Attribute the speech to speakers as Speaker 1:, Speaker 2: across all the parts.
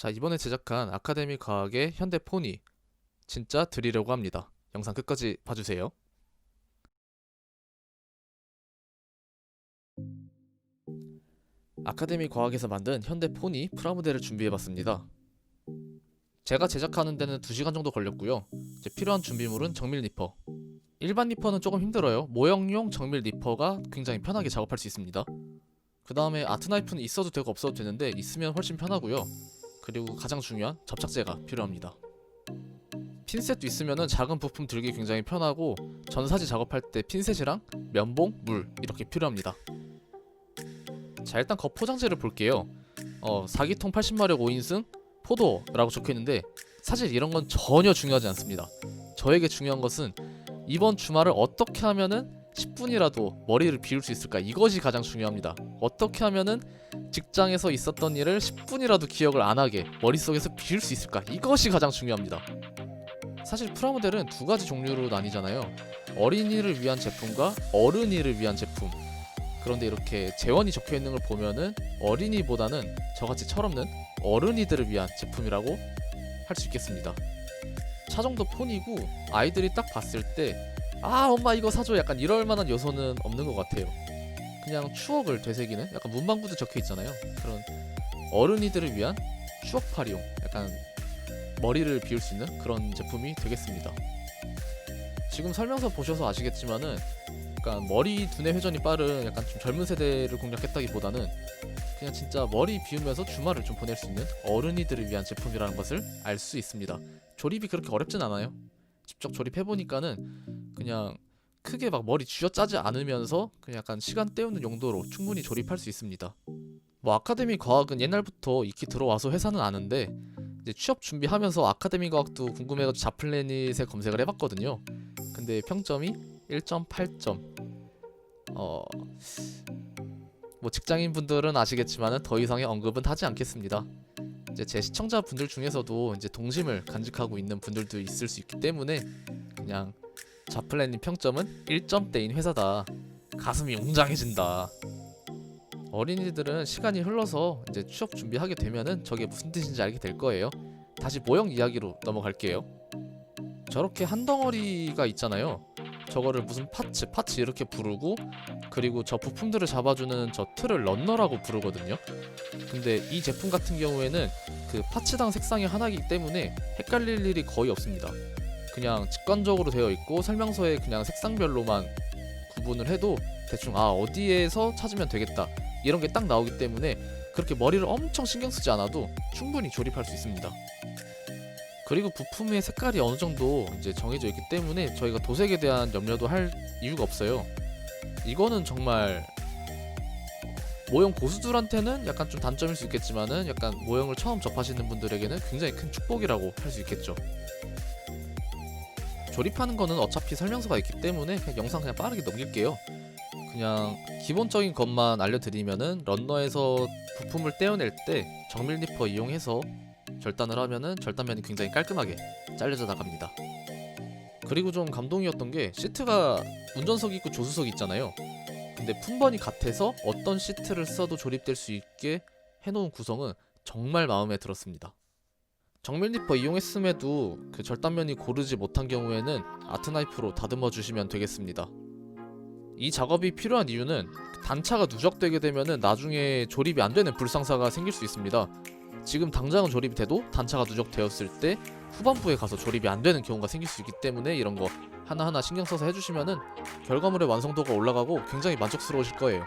Speaker 1: 자, 이번에 제작한 아카데미 과학의 현대 포니 진짜 드리려고 합니다. 영상 끝까지 봐주세요. 아카데미 과학에서 만든 현대 포니 프라모델을 준비해봤습니다. 제가 제작하는 데는 2시간 정도 걸렸고요. 이제 필요한 준비물은 정밀 니퍼. 일반 니퍼는 조금 힘들어요. 모형용 정밀 니퍼가 굉장히 편하게 작업할 수 있습니다. 그 다음에 아트 나이프는 있어도 되고 없어도 되는데 있으면 훨씬 편하고요. 그리고 가장 중요한 접착제가 필요합니다. 핀셋도 있으면 작은 부품 들기 굉장히 편하고 전사지 작업할 때 핀셋이랑 면봉, 물 이렇게 필요합니다. 자, 일단 겉포장지를 볼게요. 4기통 80마력 5인승 포도라고 적혀있는데 사실 이런 건 전혀 중요하지 않습니다. 저에게 중요한 것은 이번 주말을 어떻게 하면은 10분이라도 머리를 비울 수 있을까, 이것이 가장 중요합니다. 어떻게 하면은 직장에서 있었던 일을 10분이라도 기억을 안 하게 머릿속에서 비울 수 있을까, 이것이 가장 중요합니다. 사실 프라모델은 2가지 종류로 나뉘잖아요. 어린이를 위한 제품과 어른이를 위한 제품. 그런데 이렇게 재원이 적혀있는 걸 보면은 어린이보다는 저같이 철없는 어른이들을 위한 제품이라고 할 수 있겠습니다. 차종도 폰이고 아이들이 딱 봤을 때 아, 엄마 이거 사줘, 약간 이럴 만한 요소는 없는 것 같아요. 그냥 추억을 되새기는, 약간 문방구도 적혀있잖아요. 그런 어른이들을 위한 추억팔이용, 약간 머리를 비울 수 있는 그런 제품이 되겠습니다. 지금 설명서 보셔서 아시겠지만은 약간 머리 두뇌 회전이 빠른 약간 좀 젊은 세대를 공략했다기보다는 그냥 진짜 머리 비우면서 주말을 좀 보낼 수 있는 어른이들을 위한 제품이라는 것을 알 수 있습니다. 조립이 그렇게 어렵진 않아요. 직접 조립해보니까는 그냥 크게 막 머리 쥐어짜지 않으면서 그냥 약간 시간 때우는 용도로 충분히 조립할 수 있습니다. 뭐 아카데미 과학은 옛날부터 익히 들어와서 회사는 아는데 이제 취업 준비하면서 아카데미 과학도 궁금해가지고 자플래닛에 검색을 해봤거든요. 근데 평점이 1.8점. 뭐 직장인분들은 아시겠지만은 더 이상의 언급은 하지 않겠습니다. 이제 제 시청자분들 중에서도 이제 동심을 간직하고 있는 분들도 있을 수 있기 때문에 그냥 자플래닛 평점은 1점대인 회사다. 가슴이 웅장해진다. 어린이들은 시간이 흘러서 이제 취업 준비하게 되면은 저게 무슨 뜻인지 알게 될 거예요. 다시 모형 이야기로 넘어갈게요. 저렇게 한 덩어리가 있잖아요. 저거를 무슨 파츠 이렇게 부르고, 그리고 저 부품들을 잡아주는 저 틀을 런너라고 부르거든요. 근데 이 제품 같은 경우에는 그 파츠당 색상이 하나이기 때문에 헷갈릴 일이 거의 없습니다. 그냥 직관적으로 되어 있고 설명서에 그냥 색상별로만 구분을 해도 대충 어디에서 찾으면 되겠다 이런 게 딱 나오기 때문에 그렇게 머리를 엄청 신경 쓰지 않아도 충분히 조립할 수 있습니다. 그리고 부품의 색깔이 어느 정도 이제 정해져 있기 때문에 저희가 도색에 대한 염려도 할 이유가 없어요. 이거는 정말 모형 고수들한테는 약간 좀 단점일 수 있겠지만은 약간 모형을 처음 접하시는 분들에게는 굉장히 큰 축복이라고 할 수 있겠죠. 조립하는 거는 어차피 설명서가 있기 때문에 그냥 영상 그냥 빠르게 넘길게요. 그냥 기본적인 것만 알려드리면은 런너에서 부품을 떼어낼 때 정밀 니퍼 이용해서 절단을 하면은 절단면이 굉장히 깔끔하게 잘려져 나갑니다. 그리고 좀 감동이었던 게 시트가 운전석 있고 조수석 있잖아요. 근데 품번이 같아서 어떤 시트를 써도 조립될 수 있게 해놓은 구성은 정말 마음에 들었습니다. 정밀 니퍼 이용했음에도 그 절단면이 고르지 못한 경우에는 아트 나이프로 다듬어 주시면 되겠습니다. 이 작업이 필요한 이유는 단차가 누적되게 되면은 나중에 조립이 안 되는 불상사가 생길 수 있습니다. 지금 당장은 조립이 돼도 단차가 누적되었을 때 후반부에 가서 조립이 안 되는 경우가 생길 수 있기 때문에 이런 거 하나하나 신경 써서 해주시면은 결과물의 완성도가 올라가고 굉장히 만족스러우실 거예요.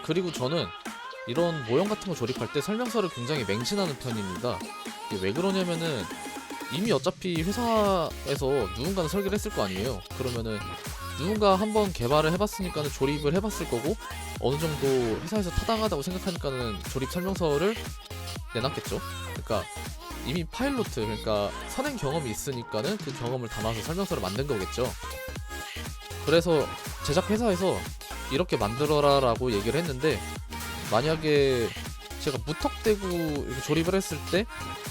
Speaker 1: 그리고 저는 이런 모형 같은 거 조립할 때 설명서를 굉장히 맹신하는 편입니다. 이게 왜 그러냐면은 이미 어차피 회사에서 누군가는 설계를 했을 거 아니에요. 그러면은 누군가 한번 개발을 해봤으니까는 조립을 해봤을 거고 어느 정도 회사에서 타당하다고 생각하니까는 조립 설명서를 내놨겠죠. 그러니까 이미 파일로트, 그러니까 선행 경험이 있으니까는 그 경험을 담아서 설명서를 만든 거겠죠. 그래서 제작 회사에서 이렇게 만들어라 라고 얘기를 했는데 만약에 제가 무턱대고 이렇게 조립을 했을 때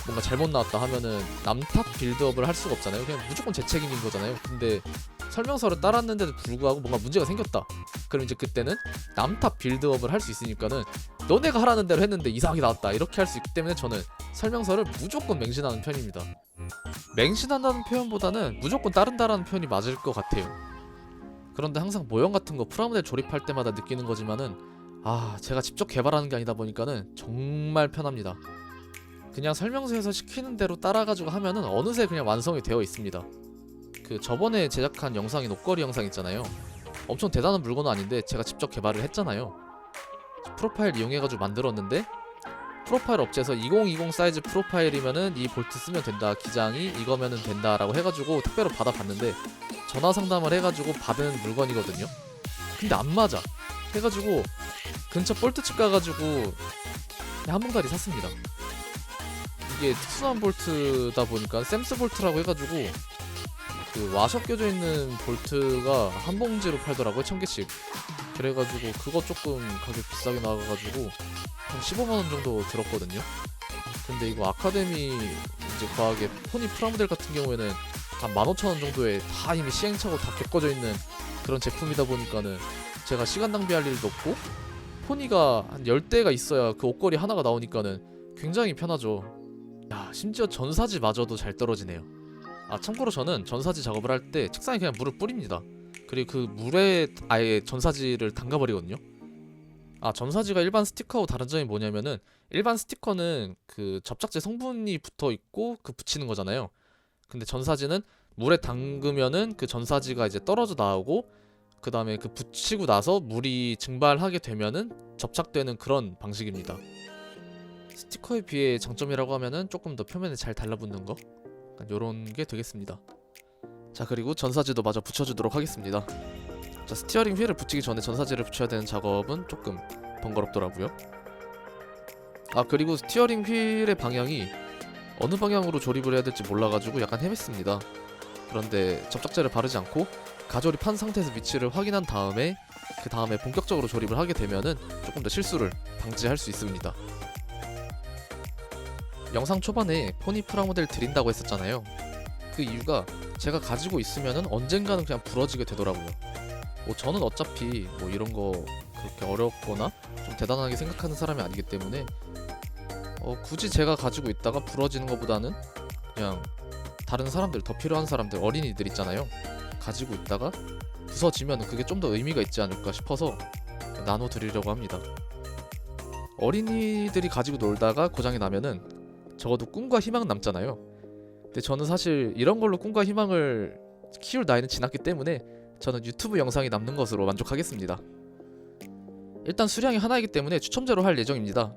Speaker 1: 뭔가 잘못 나왔다 하면은 남탓 빌드업을 할 수가 없잖아요. 그냥 무조건 제 책임인 거잖아요. 근데 설명서를 따랐는데도 불구하고 뭔가 문제가 생겼다. 그럼 이제 그때는 남탑 빌드업을 할 수 있으니까는 너네가 하라는 대로 했는데 이상하게 나왔다 이렇게 할 수 있기 때문에 저는 설명서를 무조건 맹신하는 편입니다. 맹신한다는 표현보다는 무조건 따른다라는 표현이 맞을 것 같아요. 그런데 항상 모형 같은 거 프라모델 조립할 때마다 느끼는 거지만은 제가 직접 개발하는 게 아니다 보니까는 정말 편합니다. 그냥 설명서에서 시키는 대로 따라가지고 하면은 어느새 그냥 완성이 되어 있습니다. 그 저번에 제작한 영상인 옷걸이 영상 있잖아요. 엄청 대단한 물건은 아닌데 제가 직접 개발을 했잖아요. 프로파일 이용해가지고 만들었는데 프로파일 업체에서 2020 사이즈 프로파일이면은 이 볼트 쓰면 된다, 기장이 이거면은 된다 라고 해가지고 택배로 받아봤는데 전화 상담을 해가지고 받은 물건이거든요. 근데 안 맞아 해가지고 근처 볼트집 가가지고 한봉다리 샀습니다. 이게 특수한 볼트다 보니까 샘스 볼트라고 해가지고 그 와셔 껴져 있는 볼트가 한 봉지로 팔더라고요. 1000개씩. 그래가지고 그거 조금 가격 비싸게 나와가지고 한 15만원 정도 들었거든요. 근데 이거 아카데미 이제 과학의 포니 프라모델 같은 경우에는 한 15,000원 정도에 다 이미 시행착오 다 겪어져 있는 그런 제품이다 보니까는 제가 시간 낭비할 일도 없고 포니가 한 10대가 있어야 그 옷걸이 하나가 나오니까는 굉장히 편하죠. 심지어 전사지마저도 잘 떨어지네요. 참고로 저는 전사지 작업을 할 때 책상에 그냥 물을 뿌립니다. 그리고 그 물에 아예 전사지를 담가버리거든요. 전사지가 일반 스티커하고 다른 점이 뭐냐면은 일반 스티커는 그 접착제 성분이 붙어있고 그 붙이는 거잖아요. 근데 전사지는 물에 담그면은 그 전사지가 이제 떨어져 나오고 그 다음에 그 붙이고 나서 물이 증발하게 되면은 접착되는 그런 방식입니다. 스티커에 비해 장점이라고 하면은 조금 더 표면에 잘 달라붙는 거 요런 게 되겠습니다. 자, 그리고 전사지도 마저 붙여주도록 하겠습니다. 자, 스티어링 휠을 붙이기 전에 전사지를 붙여야 되는 작업은 조금 번거롭더라고요. 그리고 스티어링 휠의 방향이 어느 방향으로 조립을 해야 될지 몰라가지고 약간 헤맸습니다. 그런데 접착제를 바르지 않고 가조립한 상태에서 위치를 확인한 다음에 그 다음에 본격적으로 조립을 하게 되면은 조금 더 실수를 방지할 수 있습니다. 영상 초반에 포니 프라모델 드린다고 했었잖아요. 그 이유가 제가 가지고 있으면은 언젠가는 그냥 부러지게 되더라고요. 저는 어차피 이런 거 그렇게 어렵거나 좀 대단하게 생각하는 사람이 아니기 때문에 굳이 제가 가지고 있다가 부러지는 것보다는 그냥 다른 사람들, 더 필요한 사람들, 어린이들 있잖아요. 가지고 있다가 부서지면 그게 좀 더 의미가 있지 않을까 싶어서 나눠드리려고 합니다. 어린이들이 가지고 놀다가 고장이 나면은 적어도 꿈과 희망은 남잖아요. 근데 저는 사실 이런 걸로 꿈과 희망을 키울 나이는 지났기 때문에 저는 유튜브 영상이 남는 것으로 만족하겠습니다. 일단 수량이 하나이기 때문에 추첨제로 할 예정입니다.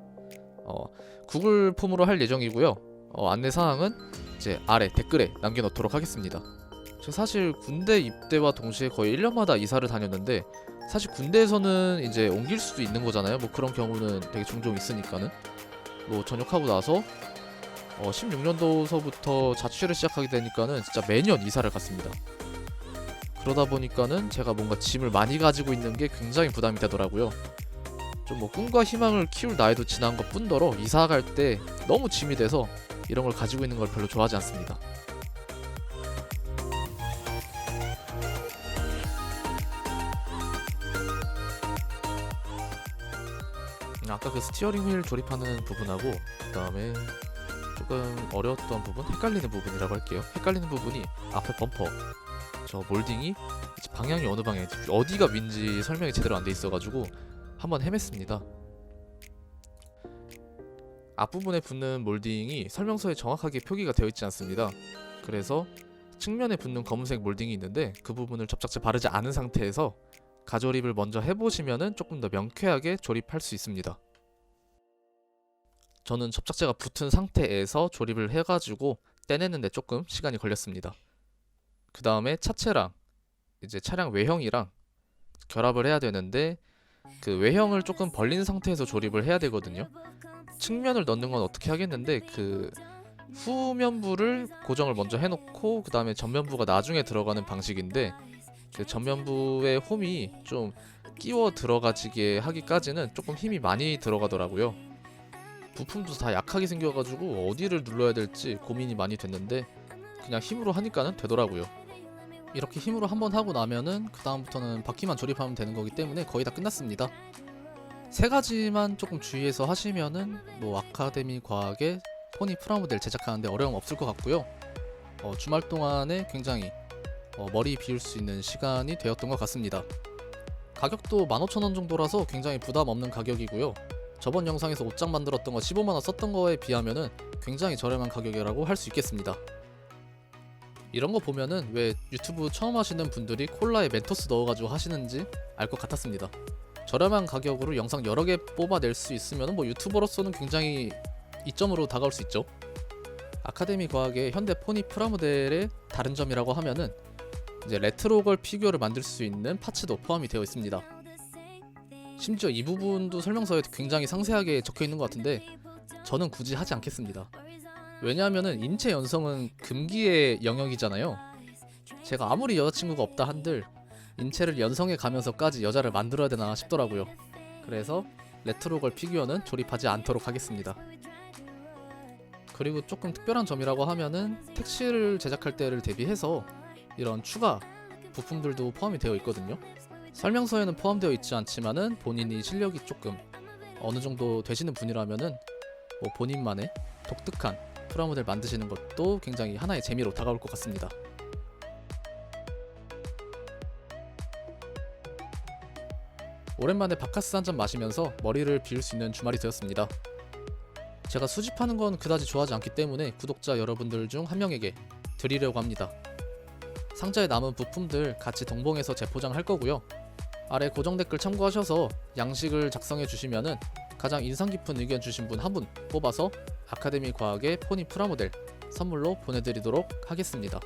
Speaker 1: 구글 폼으로 할 예정이고요. 안내사항은 이제 아래 댓글에 남겨놓도록 하겠습니다. 제가 사실 군대 입대와 동시에 거의 1년마다 이사를 다녔는데 사실 군대에서는 이제 옮길 수도 있는 거잖아요. 그런 경우는 되게 종종 있으니까는 전역하고 나서 16년도서부터 자취를 시작하게 되니까는 진짜 매년 이사를 갔습니다. 그러다 보니까는 제가 뭔가 짐을 많이 가지고 있는 게 굉장히 부담이 되더라고요. 좀 꿈과 희망을 키울 나이도 지난 것 뿐더러 이사 갈 때 너무 짐이 돼서 이런 걸 가지고 있는 걸 별로 좋아하지 않습니다. 아까 그 스티어링 휠 조립하는 부분하고 그 다음에 조금 어려웠던 부분, 헷갈리는 부분이라고 할게요. 헷갈리는 부분이 앞에 범퍼 저 몰딩이 이제 방향이 어느 방향인지 어디가 윈지 설명이 제대로 안 돼 있어가지고 한번 헤맸습니다. 앞부분에 붙는 몰딩이 설명서에 정확하게 표기가 되어 있지 않습니다. 그래서 측면에 붙는 검은색 몰딩이 있는데 그 부분을 접착제 바르지 않은 상태에서 가조립을 먼저 해보시면은 조금 더 명쾌하게 조립할 수 있습니다. 저는 접착제가 붙은 상태에서 조립을 해가지고 떼내는데 조금 시간이 걸렸습니다. 그 다음에 차체랑 이제 차량 외형이랑 결합을 해야 되는데 그 외형을 조금 벌린 상태에서 조립을 해야 되거든요. 측면을 넣는 건 어떻게 하겠는데 그 후면부를 고정을 먼저 해놓고 그 다음에 전면부가 나중에 들어가는 방식인데 그 전면부의 홈이 좀 끼워 들어가지게 하기까지는 조금 힘이 많이 들어가더라고요. 부품도 다 약하게 생겨가지고 어디를 눌러야 될지 고민이 많이 됐는데 그냥 힘으로 하니까는 되더라고요. 이렇게 힘으로 한번 하고 나면은 그 다음부터는 바퀴만 조립하면 되는 거기 때문에 거의 다 끝났습니다. 세 가지만 조금 주의해서 하시면은 뭐 아카데미 과학의 포니 프라모델 제작하는데 어려움 없을 것 같고요. 주말 동안에 굉장히 머리 비울 수 있는 시간이 되었던 것 같습니다. 가격도 15,000원 정도라서 굉장히 부담 없는 가격이고요. 저번 영상에서 옷장 만들었던 거 15만원 썼던 거에 비하면은 굉장히 저렴한 가격이라고 할 수 있겠습니다. 이런 거 보면은 왜 유튜브 처음 하시는 분들이 콜라에 멘토스 넣어가지고 하시는지 알 것 같았습니다. 저렴한 가격으로 영상 여러 개 뽑아낼 수 있으면 뭐 유튜버로서는 굉장히 이점으로 다가올 수 있죠. 아카데미 과학의 현대 포니 프라모델의 다른 점이라고 하면은 이제 레트로걸 피규어를 만들 수 있는 파츠도 포함이 되어 있습니다. 심지어 이 부분도 설명서에 굉장히 상세하게 적혀 있는 것 같은데 저는 굳이 하지 않겠습니다. 왜냐하면은 인체 연성은 금기의 영역이잖아요. 제가 아무리 여자친구가 없다 한들 인체를 연성해 가면서까지 여자를 만들어야 되나 싶더라고요. 그래서 레트로걸 피규어는 조립하지 않도록 하겠습니다. 그리고 조금 특별한 점이라고 하면은 택시를 제작할 때를 대비해서 이런 추가 부품들도 포함이 되어 있거든요. 설명서에는 포함되어 있지 않지만은 본인이 실력이 조금 어느 정도 되시는 분이라면은 뭐 본인만의 독특한 프라모델 만드시는 것도 굉장히 하나의 재미로 다가올 것 같습니다. 오랜만에 바카스 한잔 마시면서 머리를 비울 수 있는 주말이 되었습니다. 제가 수집하는 건 그다지 좋아하지 않기 때문에 구독자 여러분들 중 한 명에게 드리려고 합니다. 상자에 남은 부품들 같이 동봉해서 재포장할 거고요. 아래 고정 댓글 참고하셔서 양식을 작성해 주시면은 가장 인상 깊은 의견 주신 분 한 분 뽑아서 아카데미 과학의 포니 프라모델 선물로 보내드리도록 하겠습니다.